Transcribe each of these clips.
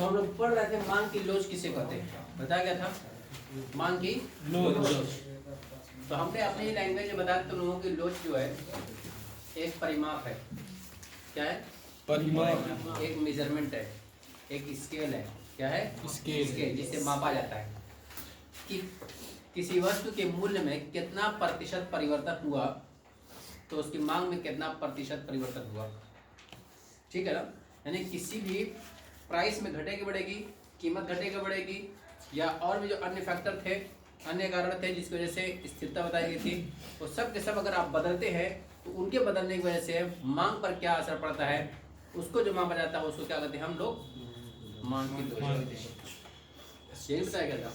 तो हम लोग पढ़ रहे थे मांग की लोच किसे कहते हैं, बताया गया था मांग की लोच। तो हमने अपनी लैंग्वेज में बताया तुम लोगों की लोच जो है एक परिमाप है। क्या है? परिमाप। एक मेजरमेंट है, एक स्केल है। क्या है? स्केल जिससे मापा जाता है कि किसी वस्तु के मूल्य में कितना प्रतिशत परिवर्तन हुआ तो उसकी मांग में कितना प्रतिशत परिवर्तन हुआ। ठीक है ना? यानी किसी भी प्राइस में घटेगी बढ़ेगी, कीमत घटेगी बढ़ेगी, या और भी जो अन्य फैक्टर थे, अन्य कारण थे जिसकी वजह से स्थिरता बताई गई थी, वो सब के सब अगर आप बदलते हैं तो उनके बदलने की वजह से मांग पर क्या असर पड़ता है, उसको जो मापा जाता है उसको क्या कहते हैं हम लोग? मांग की लोच कहते हैं। यही बताया गया था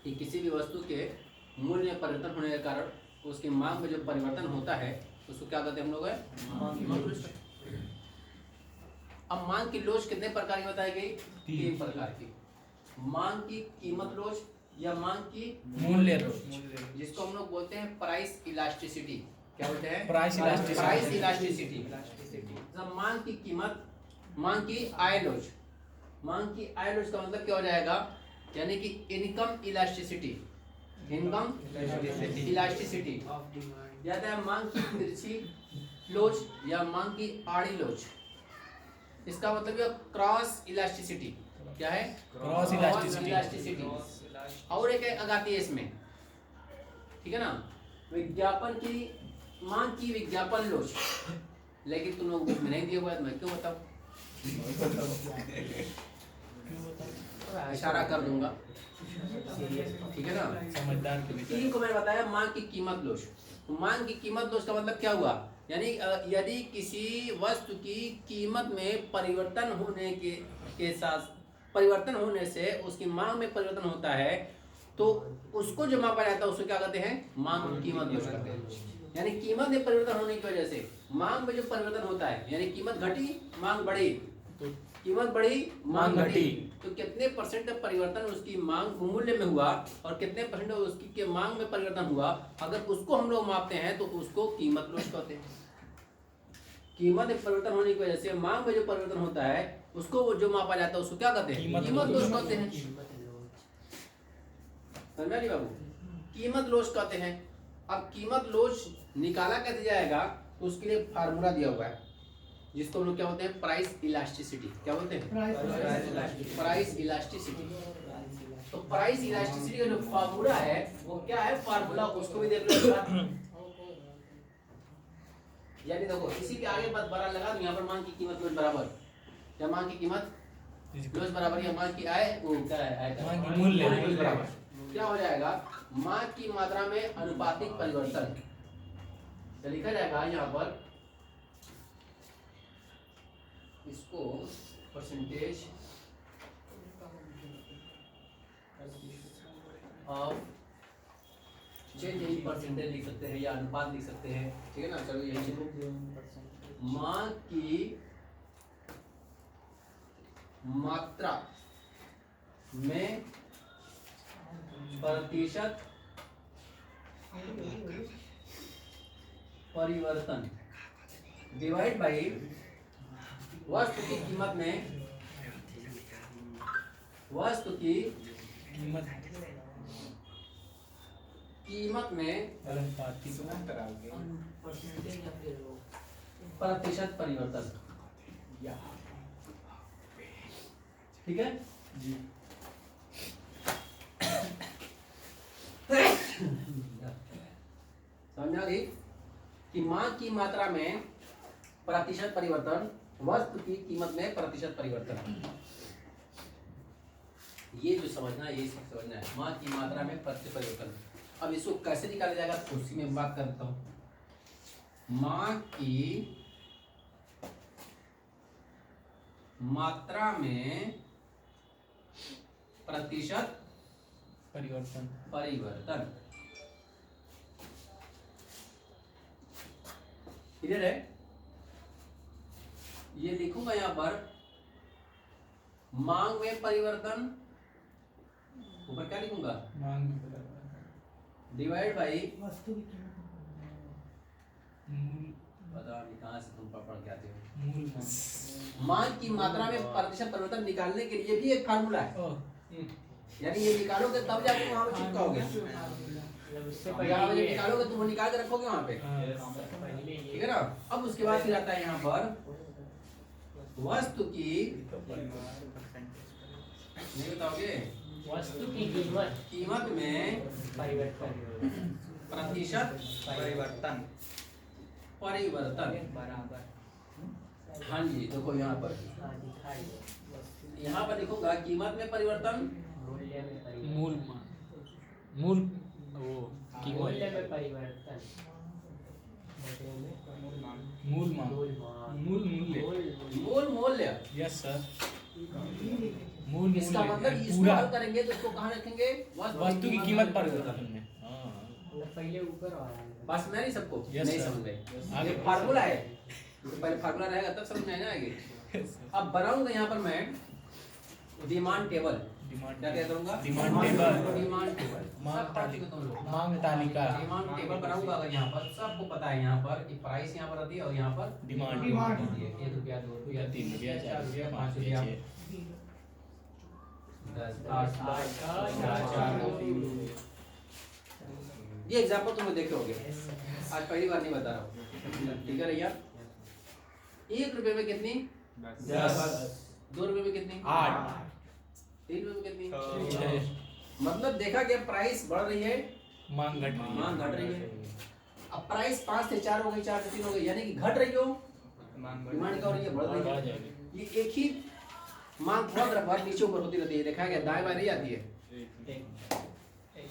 कि किसी भी वस्तु के मूल्य में परिवर्तन होने के कारण उसकी मांग में जो परिवर्तन होता है उसको क्या कहते हैं हम लोग? मांग की लोच। अब मांग की लोच कितने प्रकार की बताई गई? 3 प्रकार की। मांग की कीमत लोच या मांग की मूल्य लोच, जिसको हम लोग बोलते हैं प्राइस इलास्टिसिटी। क्या बोलते हैं? Price elasticity. जब मांग की कीमत, मांग की आय लोच। मांग की आय लोच का मतलब क्या हो जाएगा? यानी कि इनकम इलास्टिसिटी। इनकम इलास्टिसिटी या तो मांग की तिरछी लोच या मांग की आड़ी लोच। इसका मतलब है क्रॉस इलास्टिसिटी। क्या है? Cross elasticity. और एक आती है इसमें, ठीक है ना, विज्ञापन की मांग की विज्ञापन लोच। लेकिन तुम लोग बुक में नहीं दिया हुआ है, मैं क्यों बताऊं? इशारा कर दूंगा, ठीक है ना? समझदार के लिए 3 को मैंने बताया मांग की कीमत लोच। तो मांग की कीमत लोच का मतलब क्या हुआ? यानी यदि किसी वस्तु की कीमत में परिवर्तन होने के साथ परिवर्तन होने से उसकी मांग में परिवर्तन होता है तो उसको जो मापा जाता है उसको क्या कहते हैं? मांग की कीमत लोच कहते हैं। यानी कीमत में परिवर्तन होने की वजह से मांग में जो परिवर्तन होता है, यानी कीमत घटी मांग बढ़ी, कीमत बढ़ी मांग घटी, तो कितने परसेंट परिवर्तन उसकी मांग मूल्य में हुआ और कितने परसेंट उसकी के मांग में परिवर्तन हुआ, अगर उसको हम लोग मापते हैं तो उसको कीमत लोच कहते हैं। कीमत में परिवर्तन होने की वजह से मांग में जो परिवर्तन होता है उसको जो मापा जाता है उसको क्या कहते हैं? कीमत लोच कहते हैं। समझा नहीं बाबू? कीमत लोच कहते हैं। अब कीमत लोच निकाला कैसे जाएगा तो उसके लिए फार्मूला दिया हुआ है जिसको हम लोग क्या बोलते हैं? Price elasticity. क्या बोलते हैं? Price elasticity. तो प्राइस इलास्टिसिटी का जो फार्मूला है वो क्या है? फार्मूला उसको भी देख लो। यानी देखो इसी के आगे बड़ा लगा दूं, यहाँ पर मांग की कीमत लोच बराबर, या मांग की कीमत लोच बराबर या मांग की आय वो क्या है? मांग की मूल्य बराबर। क्या हो जाएगा? मांग की मात्रा में अनुपातिक परिवर्तन। तो लिखा जाएगा यहाँ पर इसको percentage of change in percentage लिख सकते हैं या अनुपात लिख सकते हैं, ठीक है ना? चलो यही लिखो, मांग की मात्रा में प्रतिशत परिवर्तन डिवाइड बाई वस्तु की कीमत में, वस्तु की कीमत में प्रतिशत परिवर्तन। ठीक है जी? समझ आ गई कि मांग की मात्रा में प्रतिशत परिवर्तन, वस्तु की कीमत में प्रतिशत परिवर्तन। ये जो समझना है, ये समझना है, मांग की मात्रा में प्रतिशत परिवर्तन। अब इसको कैसे निकाला जाएगा उसी में बात करता हूं। मांग की मात्रा में प्रतिशत परिवर्तन इधर है, ये लिखूंगा यहां पर मांग में परिवर्तन, ऊपर क्या लिखूंगा? मांग में परिवर्तन डिवाइड बाई बताओ अभी कहाँ से तुम पढ़ के आते हो। मांग की मात्रा में प्रतिशत परिवर्तन निकालने के लिए भी एक फार्मूला है, यानी ये निकालोगे तब जाके वहाँ पे चिपकाओगे। यहाँ पे निकालोगे तुम निकाल के रखोगे वहाँ पे, ठीक है ना। अब उसके बाद फिर आता है यहाँ पर वस्तु की, नहीं बताओगे, वस्तु की कीमत में प्रतिशत परिवर्तन बराबर। हाँ जी देखो यहाँ पर, यहाँ पर लिखूंगा कीमत में परिवर्तन, मूल वो मूल्य में परिवर्तन, मूल मूल्य। Yes sir. इसका मतलब इसको हल करेंगे तो इसको कहाँ रखेंगे, वस्तु की कीमत परिवर्तन में। पहले ऊपर बस मैं नहीं सबको नहीं समझ गए, आगे फार्मूला है, पहले फार्मूला रहेगा तब समझ में आएगा आगे। अब बनाऊंगा यहाँ पर मैं डिमांड टेबल, क्या क्या करूंगा, डिमांड टेबल, डिमांड टेबल, मांग तालिका, डिमांड टेबल बनाऊंगा। अगर यहाँ पर सबको पता है यहाँ पर कि प्राइस यहाँ पर आती है और यहाँ पर डिमांड होती है, 1 रुपया 2 रुपया 3 रुपया 4 रुपया 5 रुपया 10 8 ये एग्जांपल तुम देखे होगे, आज पहली बार नहीं बता रहा हूँ, ठीक है भैया। 1 रुपए में कितनी 10, 2 रुपए में कितनी 8, 3 रुपए में कितनी, मतलब देखा गया प्राइस बढ़ रही है, मांग घट रही है। अब प्राइस 5 से 4 हो गई, 4 से 3 हो गई, यानी कि घट रही हो, डिमांड क्या हो रही है, बढ़ रही है। ये एक ही मांग थोड़ा तरफ नीचे ऊपर होती रहती है, देखा गया दाएं बाएं नहीं आती है।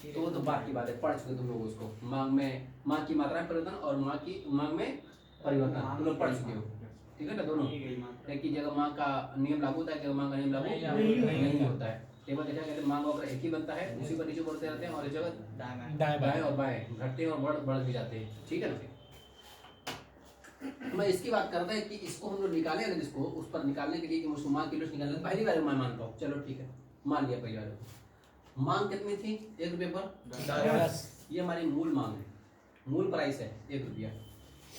तो वो तो बात की बात है, पढ़ चुके तुम लोग उसको, मांग की मात्रा में परिवर्तन और मांग में परिवर्तन तुम लोग पढ़ चुके हो, ठीक है ना। दोनों एक ही जगह मांग का नियम लागू होता है, जगह मांग का नियम लागू नहीं होता है। टेबल देखा गया मांग वगैरह एक ही बनता है, उसी पर नीचे बढ़ते रहते हैं, और इस जगह दाएं और बाएं घटते हैं और बढ़ भी जाते हैं, ठीक है ना। मैं इसकी बात करता है कि इसको हम लोग निकाले, अगर इसको उस पर निकालने के लिए कि मुझको मांग किलो निकालने, पहली बार मैं मानता हूँ, चलो ठीक है मान लिया पहली बार। मांग कितनी थी 1 रुपये पर 10, ये हमारी मूल मांग है, मूल प्राइस है 1 रुपया,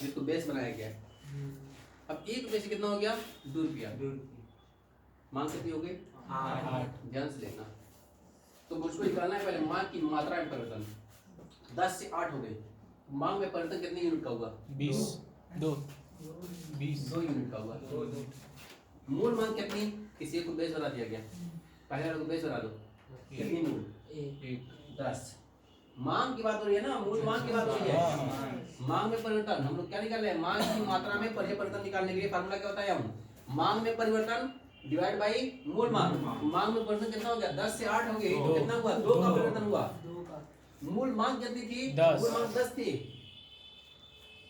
इसको बेस बनाया गया है। अब 1 रुपये से कितना हो गया 2 रुपया, मांग कितनी हो गई 8, ध्यान से देखना। तो मुझको निकालना है पहले मांग की मात्रा में परिवर्तन, 10 से 8 हो गई, मांग में परिवर्तन कितने यूनिट का हुआ 2 यूनिट का हुआ। मूल मांग कितनी, किसी को बेस बना दिया गया, पहले वाले को बेस बना दो, कितनी मूल 10। मांग की बात हो रही है ना, मूल मांग की बात हो रही है। मांग में परिवर्तन हम लोग क्या निकाल रहे हैं, मांग की मात्रा में परिवर्तन निकालने के लिए फार्मूला क्या बताया हूँ, मांग में परिवर्तन डिवाइड बाई मूल मांग। मांग में परिवर्तन कितना हो गया 10 से 8 हो गए, तो कितना हुआ 2 का परिवर्तन हुआ। मूल मांग कितनी थी, मूल मांग 10 थी,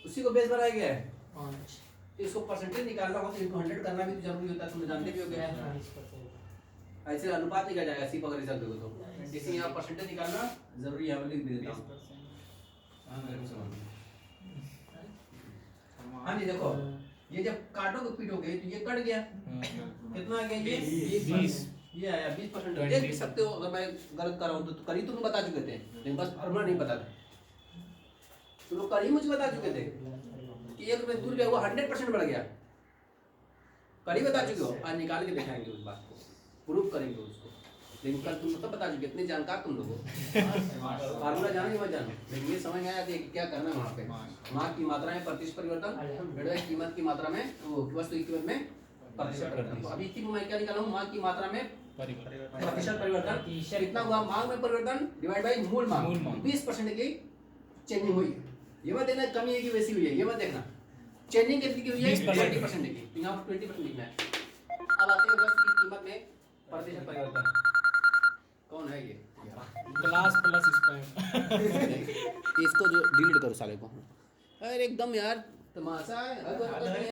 उसी को बेस बनाया गया है। इसको परसेंटेज निकालना हो तो 100 करना भी जरूरी होता है, तुम जानते भी होगे। ऐसे अनुपात निकल जाएगा सी पकड़ चलते हो तो, इसी यहाँ परसेंटेज निकालना जरूरी है, लिख देता हूँ। हाँ जी देखो, ये जब काटोगे पीटोगे तो ये कट गया, कितना आ गया ये 20, ये आया 20%। देख भी सकते हो, अगर मैं गलत कर रहा हूँ तो करीब तुम बता चुके थे, लेकिन बस फॉर्मूला नहीं पता था, तुम लोग करीब मुझे बता चुके थे कि 1 रुपये 2 रुपये हुआ 100% बढ़ गया, करीब बता चुके हो। आज निकाल के दिखाएंगे उस बात को, प्रूव करेंगे उसको, लेकिन कल तुम सब बता चुके, इतने जानकार तुम लोगों फार्मूला जानो कि मत जानो, लेकिन ये समझ में आया कि क्या करना है वहाँ पे। मांग की मात्रा में प्रतिशत परिवर्तन, कीमत की मात्रा में, वस्तु की कीमत में प्रतिशत परिवर्तन। अभी थी मैं क्या निकाला हूँ, मांग की मात्रा में प्रतिशत परिवर्तन कितना हुआ, मांग में परिवर्तन डिवाइड बाई मूल मांग, 20% की चेंजिंग हुई है। ये मत देखना कमी है कि वैसी हुई है, ये मत देखना, चेंजिंग कितनी की हुई है 20% की, तो यहाँ 20% लिखना है। अब आते हैं वस्तु की कीमत में प्रतिशत परिवर्तन, कौन है ये क्लास प्लस स्पैम। इसको जो डिलीट करो साले को, अरे एकदम यार तमाशा है।